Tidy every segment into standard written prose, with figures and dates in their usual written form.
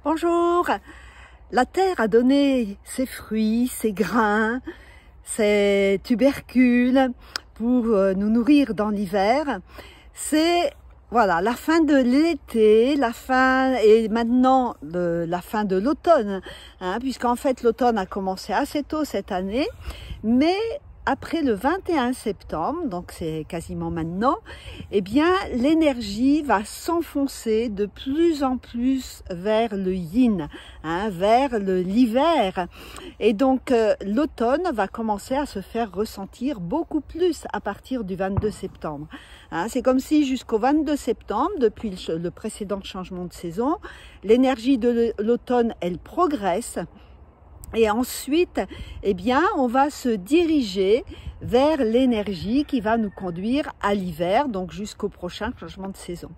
Bonjour. La terre a donné ses fruits, ses grains, ses tubercules pour nous nourrir dans l'hiver. C'est voilà la fin de l'été, la fin et maintenant la fin de l'automne, puisqu'en fait l'automne a commencé assez tôt cette année, mais après le 21 septembre, donc c'est quasiment maintenant, eh bien l'énergie va s'enfoncer de plus en plus vers le yin, vers l'hiver. Et donc l'automne va commencer à se faire ressentir beaucoup plus à partir du 22 septembre. C'est comme si jusqu'au 22 septembre, depuis le précédent changement de saison, l'énergie de l'automne, elle progresse. Et ensuite, eh bien, on va se diriger vers l'énergie qui va nous conduire à l'hiver, donc jusqu'au prochain changement de saison.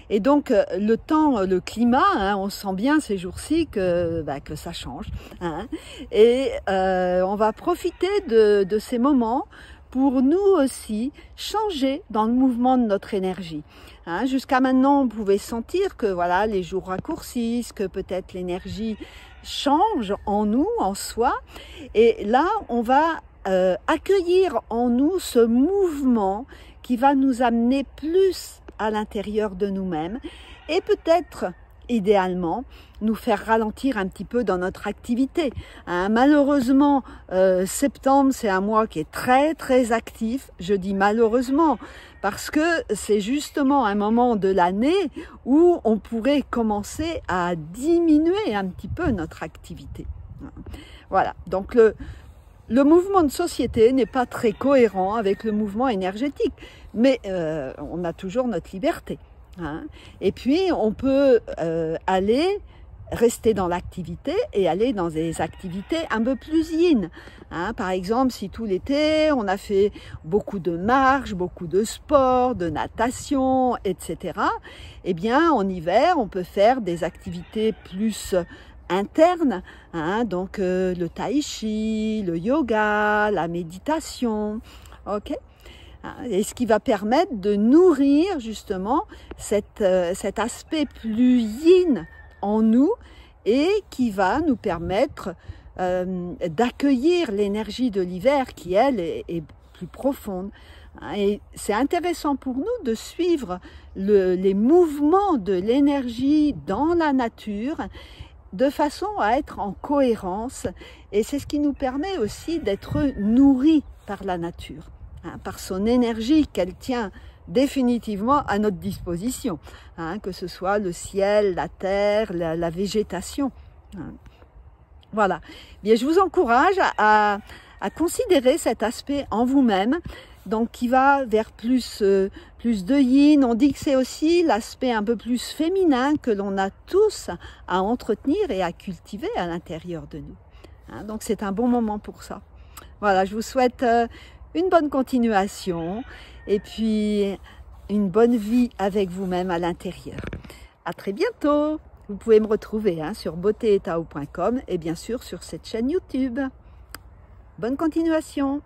Et donc, le temps, le climat, on sent bien ces jours-ci que ça change. Et on va profiter de ces moments pour nous aussi changer dans le mouvement de notre énergie. Jusqu'à maintenant, on pouvait sentir que voilà, les jours raccourcissent, que peut-être l'énergie change en nous, en soi. Et là, on va accueillir en nous ce mouvement qui va nous amener plus à l'intérieur de nous-mêmes et peut-être, idéalement, nous faire ralentir un petit peu dans notre activité. Malheureusement, septembre, c'est un mois qui est très très actif. Je dis malheureusement parce que c'est justement un moment de l'année où on pourrait commencer à diminuer un petit peu notre activité. Voilà, donc le mouvement de société n'est pas très cohérent avec le mouvement énergétique, mais on a toujours notre liberté. Et puis, on peut rester dans l'activité et aller dans des activités un peu plus yin. Par exemple, si tout l'été, on a fait beaucoup de marches, beaucoup de sport, de natation, etc., eh bien, en hiver, on peut faire des activités plus internes, donc le tai chi, le yoga, la méditation, ok ? Et ce qui va permettre de nourrir justement cet aspect plus yin en nous et qui va nous permettre d'accueillir l'énergie de l'hiver qui, elle, est plus profonde. Et c'est intéressant pour nous de suivre les mouvements de l'énergie dans la nature de façon à être en cohérence. Et c'est ce qui nous permet aussi d'être nourris par la nature. Par son énergie qu'elle tient définitivement à notre disposition, que ce soit le ciel, la terre, la végétation. Voilà. Bien, je vous encourage à considérer cet aspect en vous-même, donc qui va vers plus de yin. On dit que c'est aussi l'aspect un peu plus féminin que l'on a tous à entretenir et à cultiver à l'intérieur de nous. Donc c'est un bon moment pour ça. Voilà, je vous souhaite une bonne continuation et puis une bonne vie avec vous-même à l'intérieur. À très bientôt. Vous pouvez me retrouver sur beautéetao.com et bien sûr sur cette chaîne YouTube. Bonne continuation.